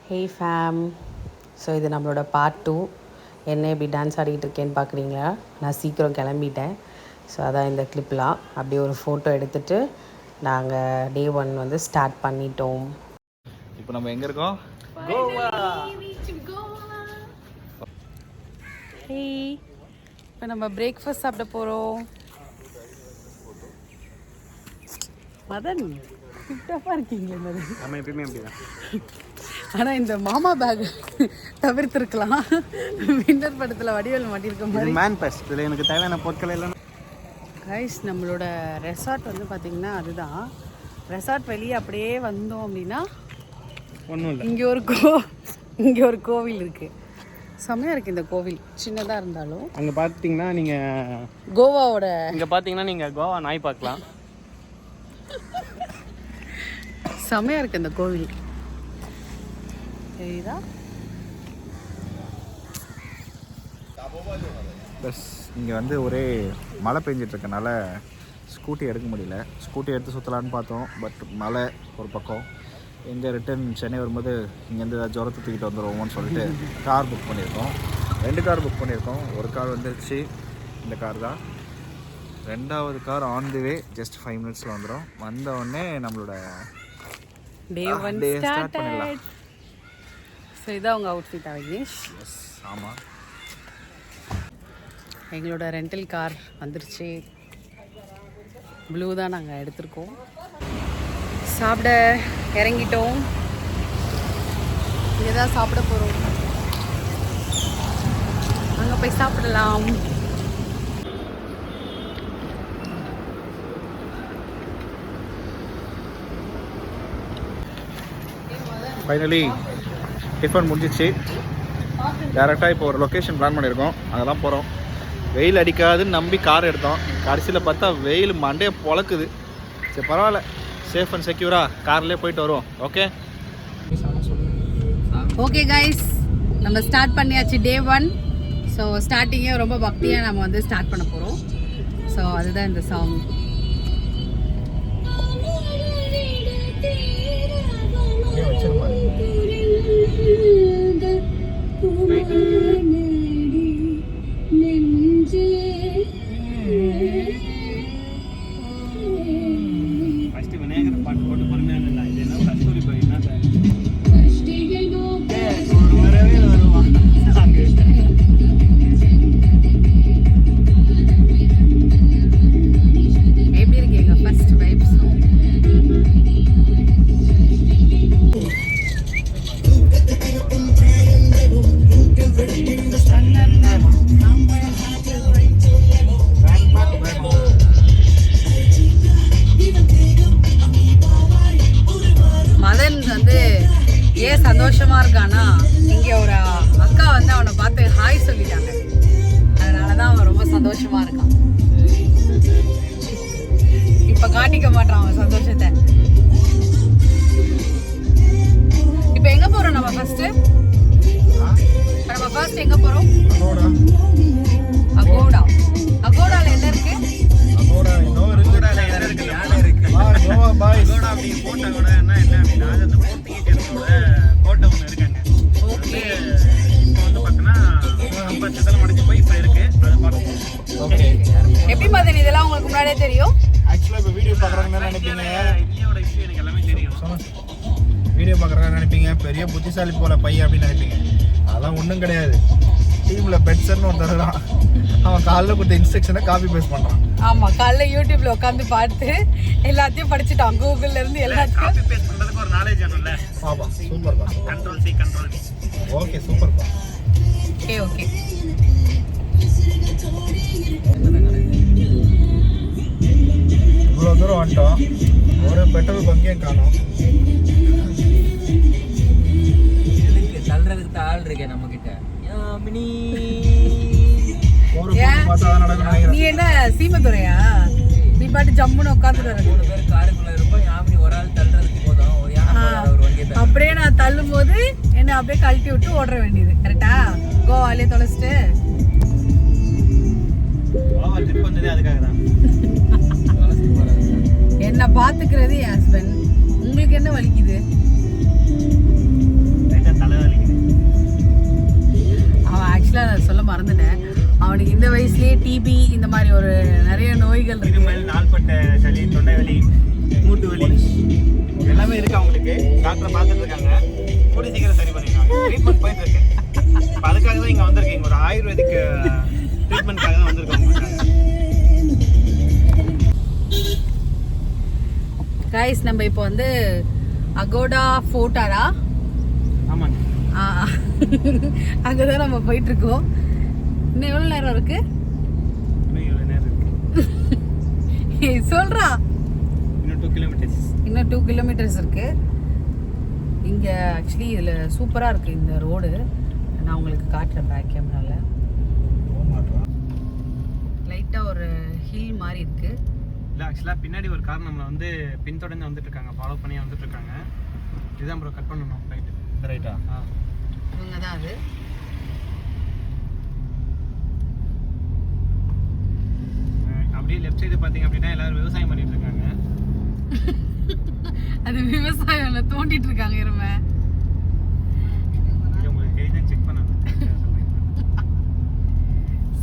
ஹே fame. So இது நம்மளோட part 2. என்ன இப்படி டான்ஸ் ஆடிக்கிட்டு இருக்கேன்னு பார்க்குறீங்களா? நான் சீக்கிரம் கிளம்பிட்டேன். ஸோ அதான் இந்த கிளிப்லாம். அப்படியே ஒரு ஃபோட்டோ எடுத்துகிட்டு நாங்கள் டே 1 வந்து ஸ்டார்ட் பண்ணிட்டோம். இப்போ நம்ம எங்கே இருக்கோம்? கோவா. ஹே, இப்போ நம்ம பிரேக்ஃபாஸ்ட் சாப்பிட போகிறோம். மதன் கிஃப்டாக இருக்கீங்களே மதன். நம்ம எப்பயுமே அப்படிதான். ஆனால் இந்த மாமா பேக் தவிர்த்துருக்கலாம். வின்னர் படத்தில் வடிவேல் மாட்டியிருக்க மாதிரி. மேன் பர்ஸ் இதில் எனக்கு தேவையான பொருட்கள் எல்லாம். கைஸ், நம்மளோட ரெசார்ட் வந்து பார்த்திங்கன்னா அதுதான். ரெசார்ட் வெளியே அப்படியே வந்தோம் அப்படின்னா ஒன்றும் இல்லை, இங்கே ஒரு கோவில் இருக்குது. செம்மையாக இருக்குது இந்த கோவில், சின்னதாக இருந்தாலும். அங்கே பார்த்தீங்கன்னா நீங்கள் கோவாவோட இங்கே பார்த்தீங்கன்னா நீங்கள் கோவா நாய் பார்க்கலாம். செம்மையாக இருக்குது இந்த கோவில், தெரியுதா? ப்ளஸ் இங்கே வந்து ஒரே மழை பெஞ்சிட்ருக்கனால ஸ்கூட்டி எடுக்க முடியல. ஸ்கூட்டி எடுத்து சுற்றலான்னு பார்த்தோம், பட் மழை ஒரு பக்கம். எங்கே ரிட்டன் சென்னை வரும்போது இங்கேருந்து ஜுரத்தை தூக்கிட்டு வந்துடுவோம்னு சொல்லிட்டு கார் புக் பண்ணியிருக்கோம். 2 கார் புக் பண்ணியிருக்கோம். ஒரு கார் வந்துருச்சு, இந்த கார் தான். 2வது car on the way, just 5 மினிட்ஸில் வந்துடும். வந்தவுடனே நம்மளோட டே 1 ஸ்டார்ட் பண்ணிடலாம். ஸோ இதான் உங்கள் அவுட்ஃபிட் விக்னேஷ்? எஸ், ஆமாம். எங்களோட ரெண்டல் கார் வந்துருச்சு. ப்ளூ தான் நாங்கள் எடுத்திருக்கோம். சாப்பிட இறங்கிட்டோம். இங்கே தான் சாப்பிட போகிறோம். அங்கே போய் சாப்பிடலாம். ஃபைனலி டிஃபன் முடிஞ்சிச்சு. டேரெக்டாக இப்போ ஒரு லொக்கேஷன் பிளான் பண்ணியிருக்கோம், அதெல்லாம் போகிறோம். வெயில் அடிக்காதுன்னு நம்பி கார் எடுத்தோம். கடைசியில் பார்த்தா வெயில் மண்டையை பொழக்குது. சரி, பரவாயில்ல, சேஃப் அண்ட் செக்யூராக கார்லேயே போயிட்டு வருவோம். ஓகே கைஸ், நம்ம ஸ்டார்ட் பண்ணியாச்சு டே 1. ஸோ ஸ்டார்டிங்கே ரொம்ப பக்தியாக நம்ம வந்து ஸ்டார்ட் பண்ண போகிறோம். ஸோ அதுதான் இந்த சாங். விநாயகர் பாட்டு போட்டு பொறுமையாக இல்லை, இது என்ன கஸ்தூரி போயின்னா வரவே வருவான். எப்படி இருக்கு எங்க ஃபர்ஸ்ட் வைப்ஸ்? மதன் வந்து ஏன் சந்தோஷமா இருக்கானா, இங்க ஒரு அக்கா வந்து அவனை பார்த்து ஹாய் சொல்லிட்டாங்க. அதனாலதான் அவன் ரொம்ப சந்தோஷமா இருக்கான். இப்ப காட்டிக்க மாட்டான் அவன் சந்தோஷத்தை. இப்ப எங்க போறோம் நம்ம ஃபர்ஸ்ட்? எங்க போறோம்? அகோடா. அகோடால என்ன இருக்கு? எப்படி மதன் இதெல்லாம் உங்களுக்கு முன்னாடியே தெரியும்? ஆக்சுவலாக இப்போ வீடியோ பார்க்குறவங்க என்ன நினைப்பீங்க, வீடியோ பார்க்குறவங்க நினைப்பீங்க பெரிய புத்திசாலி போல பையன் அப்படின்னு நினைப்பீங்க. அதெல்லாம் ஒன்றும் கிடையாது. டீமில் பெட்ஸர்னு ஒருத்தர் தான், அவன் காலைல கொடுத்த இன்ஸ்ட்ரக்ஷனை காப்பி பேஸ்ட் பண்ணுறான். ஆமாம், காலைல யூடியூப்ல உட்காந்து பார்த்து எல்லாத்தையும் படிச்சுட்டான். கூகுள்ல இருந்து எல்லாத்தையும் காப்பி பேஸ்ட் பண்ணுறதுக்கு ஒரு நாலேஜ் வேணும்ல. பாப்பா சூப்பர்ப்பா. Control C control V. Okay, சூப்பர்ப்பா. Okay okay. இவ்வளோ தூரம் வந்துட்டோம், ஒரு பெட்ரோல் பங்கையும் காணோம். தள்ளுறதுக்கு ஆள் இருக்கே நம்ம கிட்ட. நீ என்ன சீமதுரையா? நீ பாட்டு ஜம்முன்னு உட்காந்துட்டு 3 பேர் காருக்குள்ள இருப்போம். யாமினி ஒரு ஆள் தள்ளுறதுக்கு போதும். ஒரு வண்டி அப்படியே நான் தள்ளும் போது என்ன அப்படியே கழட்டி விட்டு ஓடுற வேண்டியது. கரெக்டா? கோவாலே தொலைச்சிட்டு என்ன பாத்துக்கிறது என் ஹஸ்பண்ட். உங்களுக்கு என்ன வலிக்குது? டிபி இந்த மாதிரி ஒரு நிறைய நோய்கள் இருக்கு. இருமல், நாள்பட்ட சளி, தொண்டை வலி, மூட்டு வலி எல்லாமே இருக்கு அவங்களுக்கு. டாக்டரை பார்த்துட்டு இருக்காங்க. கூடி சீக்கிரம் சரி பண்ணிடுவாங்க. ட்ரீட்மெண்ட் போயிட்டு இருக்கு. அதுக்காக தான் இங்கே வந்திருக்கீங்க. ஒரு ஆயுர்வேதிக் ட்ரீட்மெண்ட்காக தான் வந்திருக்காங்க. கைஸ் நம்ம இப்போ வந்து அகோடா ஃபோர்ட்டாரா? ஆமாங்க, அங்கே தான் நம்ம போயிட்டு இருக்கோம். இன்னும் எவ்வளோ நேரம் இருக்கு? இன்னும் எவ்வளோ நேரம் இருக்கு? சொல்றா. இன்னும் 2 கிலோமீட்டர்ஸ். இன்னும் 2 கிலோமீட்டர்ஸ் இருக்கு. இங்கே ஆக்சுவலி இதில் சூப்பராக இருக்குது இந்த ரோடு. நான் உங்களுக்கு காட்டுறேன் பேக் கேமராவில். லைட்டாக ஒரு ஹில் மாதிரி இருக்குது. இல்லை, ஆக்சுவலாக பின்னாடி ஒரு கார் நம்மளை வந்து பின்தொடர்ந்து வந்துட்டு இருக்காங்க. ஃபாலோ பண்ணி வந்துட்டு இருக்காங்க. இதுதான் ப்ரோ கட் பண்ணணும். ரைட்டு. ரைட்டா? இவங்க தான் அது. அப்படியே லெஃப்ட் சைடு பார்த்தீங்க அப்படின்னா எல்லாரும் விவசாயம் பண்ணிட்டு இருக்காங்க. அது விவசாயம் தோண்டிட்டு இருக்காங்க. இருமை இது உங்களுக்கு தெரியுதான் செக் பண்ணணும்.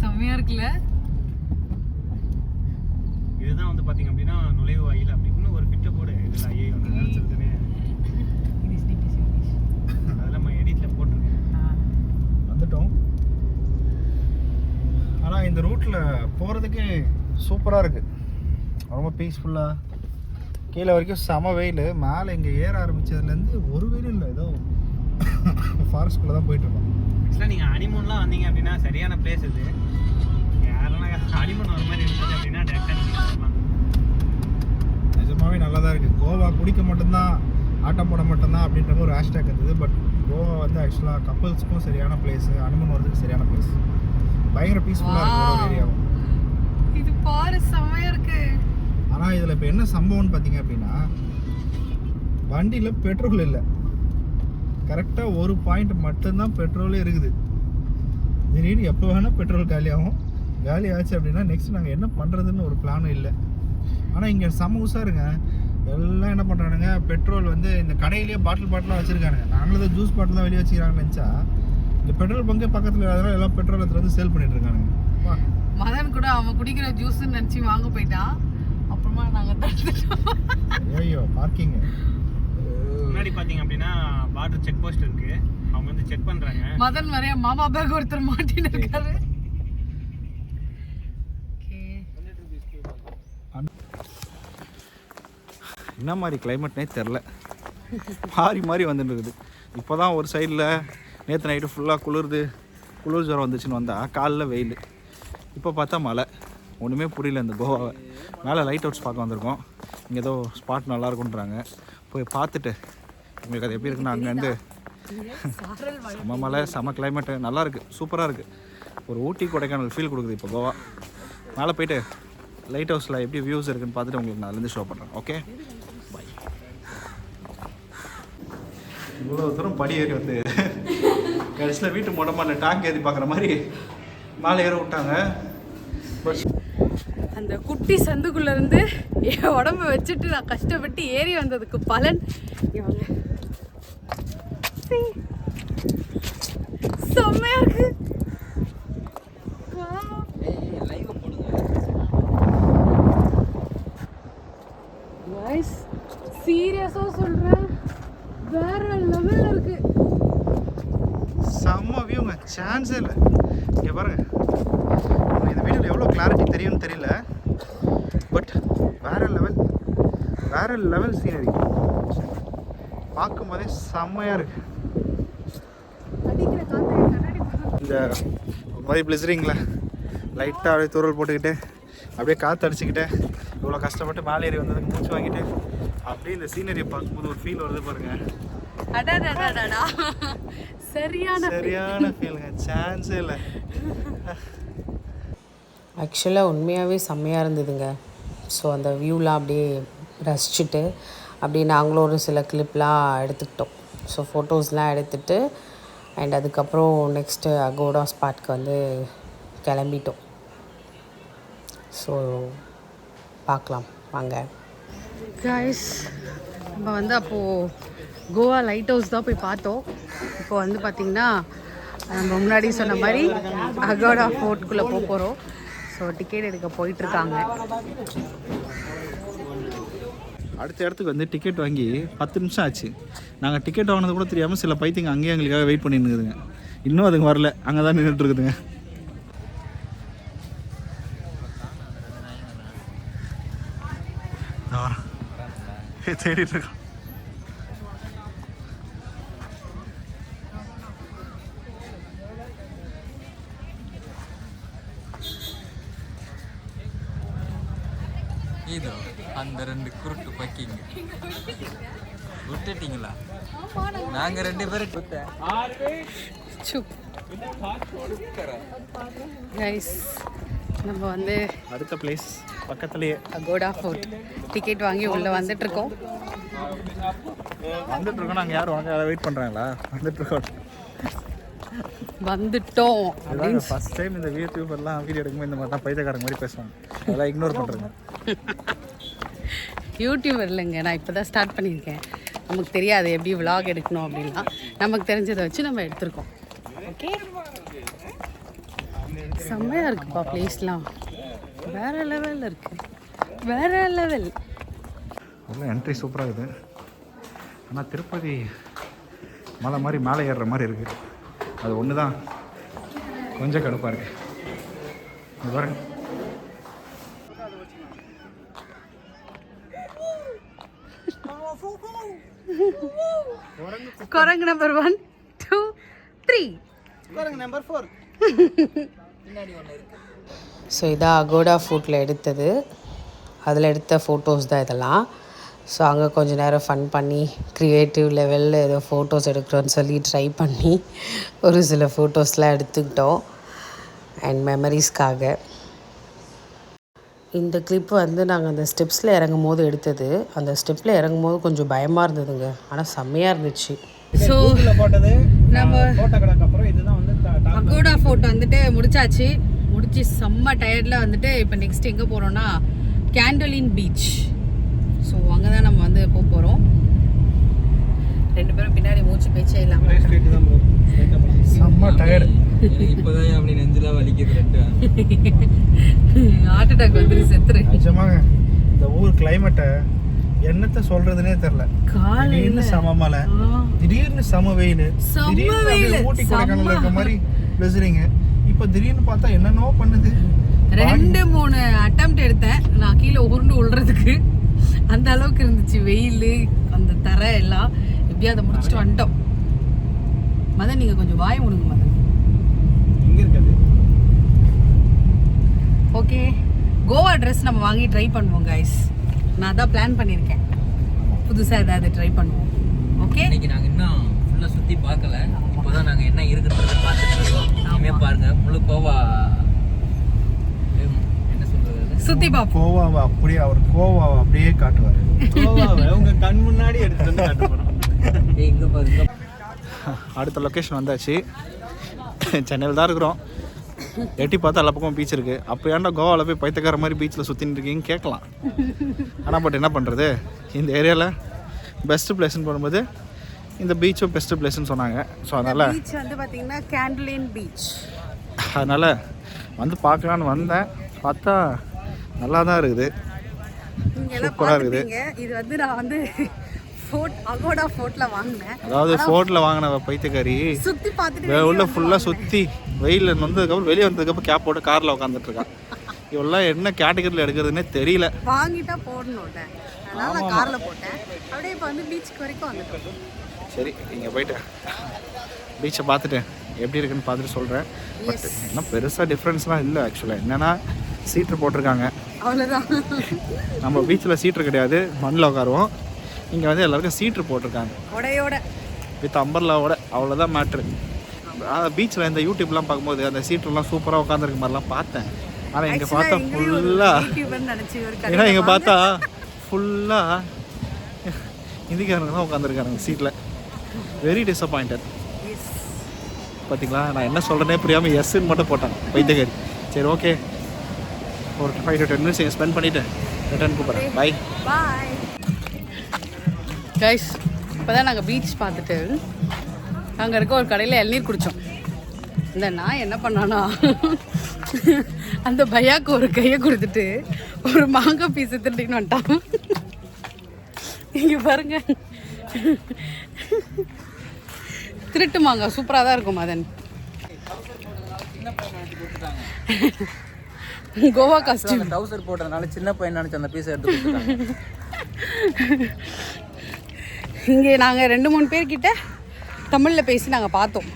செம்மையா இருக்குல்ல? இதுதான் வந்து பார்த்தீங்க அப்படின்னா நுழைவு வாயில். அப்படின்னு ஒரு பிட்ட போடு. இதில் ஐயே வந்து நினச்சிருக்குன்னு அதெல்லாம் நம்ம எடிட்டில் போட்டிருக்கேன். வந்துட்டோம். ஆனால் இந்த ரூட்டில் போகிறதுக்கு சூப்பராக இருக்குது. ரொம்ப பீஸ்ஃபுல்லாக. கீழே வரைக்கும் செம வெயில். மேலே இங்கே ஏற ஆரம்பித்ததுலேருந்து ஒரு வெயில் இல்லை. ஏதோ ஃபாரஸ்ட்குள்ளே தான் போயிட்டுருக்கோம். ஆக்சுவலாக நீங்கள் ஹனிமூன்லாம் வந்தீங்க அப்படின்னா சரியான பிளேஸ் இது. யாரெல்லாம் ஹனிமூன் வர மாதிரி இருந்தது அப்படின்னா டேரெக்டாக நீங்கள் வரலாம். நிஜமாகவே நல்லா தான் இருக்குது. கோவா குடிக்க மட்டும்தான், ஆட்டம் போட மட்டும்தான் அப்படின்ற ஒரு ஹேஷ்டேக் இருந்தது. பட் கோவா வந்து ஆக்சுவலாக கப்பல்ஸ்க்கும் சரியான பிளேஸு, ஹனிமூன் வரதுக்கு சரியான பிளேஸ். பயங்கர பீஸ்ஃபுல்லாக இருக்குது ஒரு ஏரியாவும். இது பாரு செம்மையா இருக்கு. ஆனால் இதில் இப்போ என்ன சம்பவம்னு பார்த்தீங்க அப்படின்னா, வண்டியில் பெட்ரோல் இல்லை. கரெக்டாக ஒரு பாயிண்ட் மட்டும்தான் பெட்ரோலே இருக்குது. திடீர்னு எப்போ வேணால் பெட்ரோல் காலியாகும். காலி ஆச்சு அப்படின்னா நெக்ஸ்ட் நாங்கள் என்ன பண்ணுறதுன்னு ஒரு பிளானும் இல்லை. ஆனால் இங்கே செம உஷாருங்க. எல்லாம் என்ன பண்ணுறானுங்க, பெட்ரோல் வந்து இந்த கடையிலேயே பாட்டிலாக வச்சுருக்கானுங்க. நாங்களும் தான் ஜூஸ் பாட்டில் தான் வெளியே வச்சுக்கிறாங்கன்னு நினச்சா, இந்த பெட்ரோல் பங்கே பக்கத்தில் அதெல்லாம் எல்லாம் பெட்ரோல் எடுத்துகிட்டு வந்து சேல் பண்ணிட்டு இருக்கானுங்க. மதன் கூட அவன் குடிக்கிற ஜூஸ்ன்னு நினச்சி வாங்க போயிட்டான். அப்புறமா நாங்கள் தடுத்துட்டோம். ஐயோ, பார்க்கிங் முன்னாடி பார்த்தீங்க அப்படின்னா பார்டர் செக் போஸ்ட் இருக்குது. அவங்க வந்து செக் பண்ணுறாங்க. மதன் வரைய மாமா பேக் ஒருத்தர் மாட்டின்னு இருக்காரு. என்ன மாதிரி கிளைமேட்னே தெரில. மாறி மாறி வந்துட்டு இருக்குது. இப்போ தான் ஒரு சைடில் நேற்று நைட்டு ஃபுல்லாக குளிர் ஜுரம் வந்துச்சுன்னு வந்தால் காலைல வெயில். இப்போ பார்த்தா மழை. ஒன்றுமே புரியல இந்த கோவாவை. மேலே லைட் ஹவுஸ் பார்க்க வந்திருக்கோம். இங்கே ஏதோ ஸ்பாட் நல்லாயிருக்குன்றாங்க. போய் பார்த்துட்டு உங்களுக்கு அது எப்படி இருக்குன்னா, அங்கேருந்து செம மழை, செம கிளைமேட்டு, நல்லாயிருக்கு, சூப்பராக இருக்குது. ஒரு ஊட்டி கொடைக்கானல் ஃபீல் கொடுக்குது இப்போ கோவா. மேலே போயிட்டு லைட் ஹவுஸில் எப்படி வியூஸ் இருக்குன்னு பார்த்துட்டு உங்களுக்கு நான் அதுலேருந்து ஷோ பண்ணுறேன். ஓகே, பாய். இவ்வளோ தூரம் படி ஏறி வந்து கடைசியில் வீட்டு மொட்டமான டாங்க் ஏறி பார்க்குற மாதிரி மேலே ஏற விட்டாங்க. அந்த குட்டி சந்துக்குள்ள இருந்து என் உடம்ப வச்சுட்டு நான் கஷ்டப்பட்டு ஏறி வந்ததுக்கு பலன் செம்மையா இருக்கு. சீரியஸா சொல்றேன், வேற லெவல்ல இருக்கு. செம்ம வியூங்க, சான்ஸே இல்லை. இங்கே பாருங்க, இந்த வீடியோவில் எவ்வளோ கிளாரிட்டி தெரியும்னு தெரியல. பட் வேற லெவல் சீனரி. பார்க்கும்போதே செம்மையாக இருக்கு. இந்த மாதிரி பிளிசரிங்கில் லைட்டாக அப்படியே தூரல் போட்டுக்கிட்டு அப்படியே காற்று அடிச்சுக்கிட்டு இவ்வளோ கஷ்டப்பட்டு மேலே ஏறி வந்ததுக்கு மூச்சு வாங்கிட்டு அப்படியே இந்த சீனரியை பார்க்கும்போது ஒரு ஃபீல் வருது பாருங்க. சரியான ஃபீலுங்க, சான்ஸே இல்லை. ஆக்சுவலாக உண்மையாகவே செம்மையாக இருந்ததுங்க. ஸோ அந்த வியூலாம் அப்படியே ரசிச்சுட்டு அப்படியே நாங்களும் ஒரு சில கிளிப்லாம் எடுத்துக்கிட்டோம். ஸோ ஃபோட்டோஸ்லாம் எடுத்துகிட்டு அண்ட் அதுக்கப்புறம் நெக்ஸ்ட்டு அகோடா ஸ்பாட்க்கு வந்து கிளம்பிட்டோம். ஸோ பார்க்கலாம் வாங்க. கைஸ், நம்ம வந்து அப்போது கோவா லைட் ஹவுஸ் தான் போய் பார்த்தோம். இப்போ வந்து பார்த்திங்கன்னா நம்ம முன்னாடி சொன்ன மாதிரி அகோடா ஃபோர்ட்குள்ளே போக போகிறோம். ஸோ ஸோ டிக்கெட் எடுக்க போயிட்டுருக்காங்க. அடுத்த இடத்துக்கு வந்து டிக்கெட் வாங்கி 10 நிமிஷம் ஆச்சு. நாங்கள் டிக்கெட் வாங்கினது கூட தெரியாமல் சில பைத்தியங்க அங்கேயே எங்களுக்காக வெயிட் பண்ணிட்டு இருக்குதுங்க. இன்னும் அதுங்க வரல, அங்கே தான் நின்றுட்டு இருக்குதுங்க. தேடிட்டு இருக்கோம். இதோ அந்த 2 குருட்டு பக்கிங்க விட்டுட்டீங்களா? நாங்கள் 2 பேரும் கைஸ் நம்ம வந்து அடுத்த பிளேஸ் பக்கத்துலேயே அகோடா ஃபோர்ட் டிக்கெட் வாங்கி உள்ளே வந்துட்டுருக்கோம். நாங்கள் யாரும் வாங்க வெயிட் பண்ணுறாங்களா? வந்துட்டோம். அதான் ஃபர்ஸ்ட் டைம் இந்த யூடியூபர்லாம் வீடியோ எடுக்கும்போது இந்த மாதிரி தான் பைத்தியக்காரங்க மாதிரி பேசுவாங்க. அதெல்லாம் இக்னோர் பண்ணுறேங்க. யூடியூபர் இல்லைங்க, நான் இப்போ தான் ஸ்டார்ட் பண்ணியிருக்கேன். நமக்கு தெரியாது எப்படி விலாக் எடுக்கணும் அப்படின்லாம். நமக்கு தெரிஞ்சதை வச்சு நம்ம எடுத்திருக்கோம். ஓகே, செம்மையாக இருக்குப்பா பிளேஸ்லாம். வேறு லெவலில் இருக்குது, வேறு லெவல். உள்ள என்ட்ரி சூப்பராக இருக்குது. ஆனால் திருப்பதி மலை மாதிரி மேலே ஏறுற மாதிரி இருக்குது. அது ஒன்று தான் கொஞ்சம் கடுப்பாக இருக்குது. இது பாருங்க. குரங்கு நம்பர் 1 2 3 குரங்கு நம்பர் 4. ஸோ இதான் அகோடா ஃபுட்டில் எடுத்தது. அதில் எடுத்த ஃபோட்டோஸ் தான் இதெல்லாம். ஸோ அங்கே கொஞ்சம் நேரம் ஃபன் பண்ணி க்ரியேட்டிவ் லெவலில் ஏதோ ஃபோட்டோஸ் எடுக்கிறோன்னு சொல்லி ட்ரை பண்ணி ஒரு சில ஃபோட்டோஸ்லாம் எடுத்துக்கிட்டோம் அண்ட் மெமரிஸ்க்காக. இந்த கிளிப் வந்து நாங்கள் அந்த ஸ்டெப்ஸில் இறங்கும் போது எடுத்தது. அந்த ஸ்டெப்பில் இறங்கும் போது கொஞ்சம் பயமாக இருந்ததுங்க, ஆனால் செம்மையாக இருந்துச்சு. ஸோ நம்ம அகோடா ஃபோட்டோ வந்துட்டு முடிச்சாச்சு. முடிச்சு செம்ம டயர்டில் வந்துட்டு இப்போ நெக்ஸ்ட் எங்கே போகிறோன்னா கேண்டலின் பீச். ஸோ அங்கே தான் நம்ம வந்து போகிறோம். 2 பேரும் பின்னாடி மூச்சு பேச்சே இல்லாமல் செம்ம டயர்டு. இப்போதான் அப்படி நெஞ்செல்லாம் வலிக்குது. ஹார்ட் அட்டாக் வந்து செத்துரு. நிஜமாங்க இந்த ஊர் கிளைமேட்டை என்னத்த சொல்றதுனே தெரியல. திடீர்னு சம மழை, திடீர்னு சம வெயில், திடீர்னு ஊட்டி கொடைக்கானல் இருக்க மாதிரி பேசுறீங்க. இப்போ திடீர்னு பார்த்தா என்னென்னோ பண்ணுது. 2-3 அட்டெம்ப்ட் எடுத்தேன் நான் கீழே உருண்டு விழுறதுக்கு. அந்த அளவுக்கு இருந்துச்சு வெயில், அந்த தரை எல்லாம். எப்படியும் அதை முடிச்சுட்டு வந்துட்டோம். மதன் நீங்கள் கொஞ்சம் வாய முடுங்க மதன். இங்கே இருக்காது. ஓகே, கோவா ட்ரெஸ் நம்ம வாங்கி ட்ரை பண்ணுவோம் கைஸ். நான் தான் பிளான் பண்ணியிருக்கேன், புதுசாக ஏதாவது ட்ரை பண்ணுவோம். ஓகே, இன்னைக்கு நாங்கள் இன்னும் ஃபுல்லாக சுற்றி பார்க்கல. இப்போ தான் நாங்கள் என்ன இருக்குன்றதை பார்த்துட்டு இருக்கோம். இனிமேல் பாருங்கள் முழு கோவா என்ன சொல்கிறது சுற்றி பார்ப்போம். கோவாவை அப்படியே அவர் கோவாவை அப்படியே காட்டுவார். கோவாவை உங்க கண் முன்னாடி எடுத்துட்டு வந்து காட்டுவோம். இங்கே பாருங்க. அடுத்த லொக்கேஷன் வந்தாச்சு. சென்னையில் தான் இருக்கிறோம். எட்டி பார்த்தா எல்லா பக்கம் பீச் இருக்குது. அப்போ ஏன்டா கோவாவில் போய் பைத்தியக்கார மாதிரி பீச்சில் சுற்றின்னு இருக்கீங்கன்னு கேட்கலாம். ஆனால் பட் என்ன பண்ணுறது, இந்த ஏரியாவில் பெஸ்ட்டு பிளேஸ்ன்னு போடும்போது இந்த பீச்சும் பெஸ்ட்டு பிளேஸ்ன்னு சொன்னாங்க. ஸோ அதனால் பீச் வந்து பார்த்தீங்கன்னா கேண்டலின் பீச். அதனால் வந்து பார்க்கலான்னு வந்தேன். பார்த்தா நல்லா தான் இருக்குது, சூப்பராக இருக்குது. இது வந்து நான் வந்து அகோடா ஃபோர்ட்ல வாங்கினேன். அதாவது ஃபோர்ட்டில் வாங்கின பைத்தியக்காரி சுற்றி பார்த்துட்டு உள்ள ஃபுல்லாக சுற்றி வெயில் வந்ததுக்கப்புறம் வெளியே வந்ததுக்கப்புறம் கேப் போட்டு காரில் உட்காந்துட்டு இருக்கான். இவெல்லாம் என்ன கேட்டகரியில் எடுக்கிறதுனே தெரியல. வாங்கிட்டா போடணும்ல, அதனால நான் காரில் போட்டேன். அப்படியே இப்போ வந்து பீச்சுக்கு வரைக்கும் வந்துட்டோம். சரி, இங்கே போயிட்டு பீச்சை பார்த்துட்டு எப்படி இருக்குன்னு பார்த்துட்டு சொல்கிறேன். பட் என்ன பெருசாக டிஃப்ரென்ஸ்லாம் இல்லை. ஆக்சுவலாக என்னென்னா சீட்ரு போட்டிருக்காங்க, அவ்வளோதான். நம்ம பீச்சில் சீட்ரு கிடையாது, மண்ணில் உட்காருவோம். இங்கே வந்து எல்லாருக்கும் சீட்ரு போட்டிருக்காங்க உடையோட வித் அம்பர்லாவோட. அவ்வளோதான் மேட்ரு. பீச்சில் இந்த யூடியூப்லாம் பார்க்கும்போது அந்த சீட்ருலாம் சூப்பராக உட்காந்துருக்க மாதிரிலாம் பார்த்தேன். ஆனால் இங்கே பார்த்தா ஃபுல்லாக, ஏன்னா இங்கே பார்த்தா ஃபுல்லாக இந்திக்காரங்க தான் உட்காந்துருக்காங்க சீட்டில். Very disappointed. பார்த்தீங்களா, நான் என்ன சொல்கிறேனே புரியாமல் எஸ்ன்னு மட்டும் போட்டேன் பைத்தியக்காரி. சரி, ஓகே, ஒரு 5 to 10 minutes இங்கே ஸ்பெண்ட் பண்ணிவிட்டு ரிட்டர்ன் கூப்பிட்றேன். பாய் பாய் கைஸ். இப்போ தான் நாங்கள் பீச் பார்த்துட்டு அங்கே இருக்க ஒரு கடையில் இளநீர் குடித்தோம். இந்த நான் என்ன பண்ணானா அந்த பையாக்கு ஒரு கையை கொடுத்துட்டு ஒரு மாங்காய் பீஸ் திருட்டின்னு வந்துட்டான். இங்கே பாருங்க, திருட்டு மாங்காய் சூப்பராக தான் இருக்கும் மதன். கோவா காஸ்டியூம் டவுசர் போட்டதுனால சின்ன பையன் நினச்சி அந்த பீஸை எடுத்து கொடுத்துட்டாங்க. இங்கே நாங்கள் 2-3 பேர்கிட்ட தமிழில் பேசி நாங்கள் பார்த்தோம்.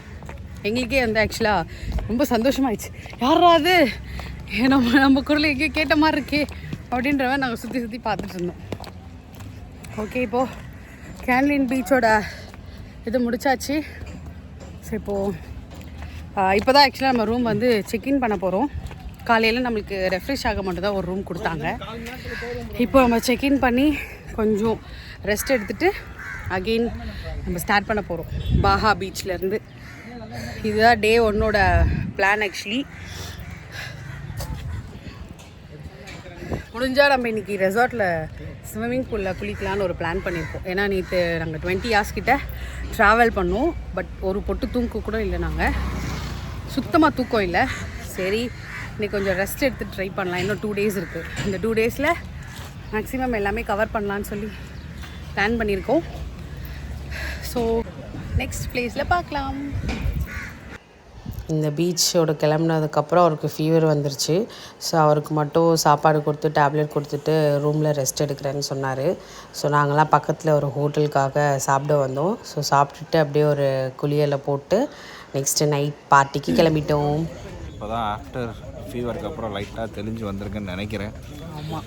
எங்களுக்கே வந்து ஆக்சுவலாக ரொம்ப சந்தோஷமாயிடுச்சு. யாராவது நம்ம குரல் எங்கேயோ கேட்ட மாதிரி இருக்கே அப்படின்ற மாதிரி நாங்கள் சுற்றி பார்த்துட்டு இருந்தோம். ஓகே, இப்போது கேன்லின் பீச்சோட இது முடிச்சாச்சு. ஸோ இப்போது இப்போ தான் ஆக்சுவலாக நம்ம ரூம் வந்து செக்இன் பண்ண போகிறோம். காலையில் நம்மளுக்கு ரெஃப்ரெஷ் ஆக மட்டும் தான் ஒரு ரூம் கொடுத்தாங்க. இப்போ நம்ம செக்இன் பண்ணி கொஞ்சம் ரெஸ்ட் எடுத்துகிட்டு அகெயின் நம்ம ஸ்டார்ட் பண்ண போகிறோம் பாஹா பீச்லேருந்து. இதுதான் டே 1ஓட பிளான். ஆக்சுவலி முடிஞ்சால் நம்ம இன்றைக்கி ரெசார்ட்டில் ஸ்விம்மிங் பூலில் குளிக்கலான்னு ஒரு பிளான் பண்ணியிருக்கோம். ஏன்னா நேற்று நாங்கள் 20 hours கிட்ட ட்ராவல் பண்ணோம். பட் ஒரு பொட்டு தூக்கம் கூட இல்லை, நாங்கள் சுத்தமாக தூக்கம் இல்லை. சரி, இன்றைக்கி கொஞ்சம் ரெஸ்ட் எடுத்து ட்ரை பண்ணலாம். இன்னும் 2 days இருக்குது. இந்த 2 daysல மேக்ஸிமம் எல்லாமே கவர் பண்ணலான்னு சொல்லி பிளான் பண்ணியிருக்கோம். ஸோ நெக்ஸ்ட் பிளேஸில் பார்க்கலாம். இந்த பீச்சோட கிளம்புனதுக்கப்புறம் அவருக்கு ஃபீவர் வந்துருச்சு. ஸோ அவருக்கு மட்டும் சாப்பாடு கொடுத்து டேப்லெட் கொடுத்துட்டு ரூமில் ரெஸ்ட் எடுக்கிறேன்னு சொன்னார். ஸோ நாங்கள்லாம் பக்கத்தில் ஒரு ஹோட்டலுக்காக சாப்பிட வந்தோம். ஸோ சாப்பிட்டுட்டு அப்படியே ஒரு குளியலை போட்டு நெக்ஸ்ட்டு நைட் பார்ட்டிக்கு கிளம்பிட்டோம். இப்போ தான் ஆஃப்டர் ஃபீவருக்கு அப்புறம் லைட்டாக தெளிஞ்சு வந்திருக்குன்னு நினைக்கிறேன். ஆமாம்,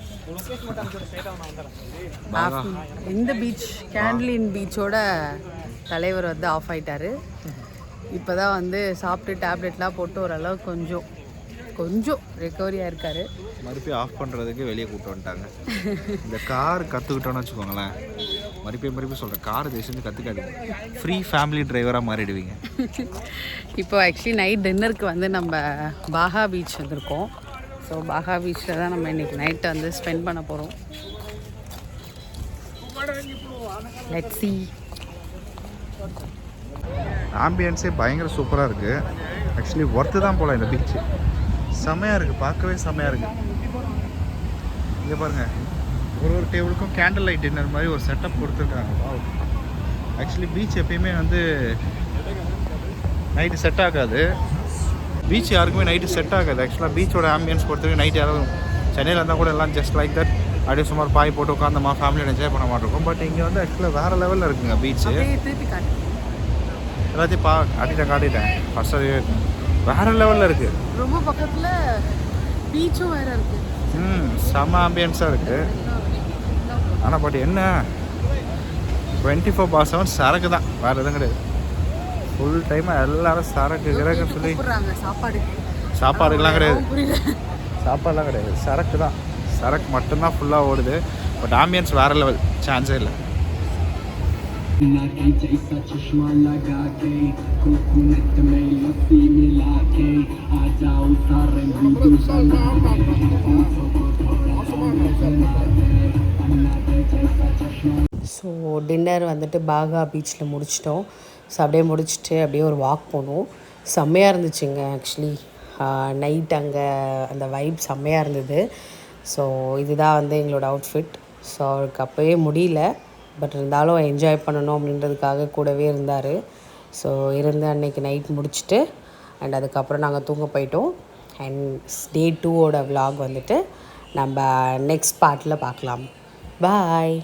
இந்த பீச் கேன்லின் பீச்சோட தலைவர் வந்து ஆஃப் ஆகிட்டார். இப்போ தான் வந்து சாப்பிட்டு டேப்லெட்லாம் போட்டு ஓரளவுக்கு கொஞ்சம் ரெக்கவரியாக இருக்கார். மறுபடியும் ஆஃப் பண்ணுறதுக்கு வெளியே கூப்பிட்டு வந்துட்டாங்க. இந்த கார் கற்றுக்கிட்டோன்னு வச்சுக்கோங்களேன், மறுபடியும் சொல்கிறேன், கார் தேசியம் கற்றுக்காதீங்க, ஃப்ரீ ஃபேமிலி டிரைவராக மாறிடுவீங்க. இப்போ ஆக்சுவலி நைட் டின்னருக்கு வந்து நம்ம பாஹா பீச் வந்திருக்கோம். ஸோ பாஹா பீச்சில் தான் நம்ம இன்றைக்கி நைட்டை வந்து ஸ்பெண்ட் பண்ண போகிறோம். Let's see. ஆம்பியன்ஸே பயங்கர சூப்பராக இருக்குது. ஆக்சுவலி ஒர்த்து தான் போகலாம். இந்த பீச்சு செம்மையாக இருக்குது, பார்க்கவே செம்மையாக இருக்குது. இங்கே பாருங்கள், ஒரு டேபிளுக்கும் கேண்டில் லைட் டின்னர் மாதிரி ஒரு செட்டப் கொடுத்துருக்காங்க. ஆக்சுவலி பீச் எப்பயுமே வந்து நைட்டு செட் ஆகாது. பீச் யாருக்குமே நைட்டு செட் ஆகாது. ஆக்சுவலாக பீச்சோட ஆம்பியன்ஸ் பொறுத்தவரைக்கும் நைட் யாரும் சென்னையில் இருந்தால் கூட எல்லாம் ஜஸ்ட் லைக் தட் அப்படியே சுமார் பாய் போட்டு உட்காந்தமா ஃபேமிலியோட என்ஜாய் பண்ண மாட்டிருக்கோம். பட் இங்கே வந்து ஆக்சுவலாக வேறு லெவலில் இருக்குங்க பீச்சு. எல்லாத்தையும் காட்டிட்டேன் ஃபர்ஸ்ட். வேறு லெவலில் இருக்குது, ரொம்ப பக்கத்தில் பீச்சும் வேறு இருக்குது. செம்ம ஆம்பியன்ஸாக இருக்குது. ஆனால் பட் என்ன 24/7 சரக்கு தான், வேறு எதுவும் கிடையாது. ஃபுல் டைமாக எல்லோரும் சரக்கு சொல்லி சாப்பாடுக்கெலாம் கிடையாது, சாப்பாடுலாம் கிடையாது, சரக்கு தான். சரக்கு மட்டும்தான் ஃபுல்லாக ஓடுது. பட் ஆம்பியன்ஸ் வேறு லெவல், சான்ஸே இல்லை. ஸோ டின்னர் வந்துட்டு பாகா பீச்சில் முடிச்சிட்டோம். ஸோ அப்படியே முடிச்சுட்டு அப்படியே ஒரு வாக் போனோம். செம்மையாக இருந்துச்சுங்க. ஆக்சுவலி நைட் அங்கே அந்த வைப் செம்மையாக இருந்தது. ஸோ இதுதான் வந்து எங்களோட அவுட்ஃபிட். ஸோ அவருக்கு அப்போவே முடியல, பட் இருந்தாலும் என்ஜாய் பண்ணணும் அப்படின்றதுக்காக கூடவே இருந்தார். ஸோ இருந்து அன்றைக்கி நைட் முடிச்சுட்டு அண்ட் அதுக்கப்புறம் நாங்கள் தூங்க போயிட்டோம். அண்ட் டே 2ஓட vlog வந்துட்டு நம்ம நெக்ஸ்ட் பார்ட்டில் பார்க்கலாம். பாய்.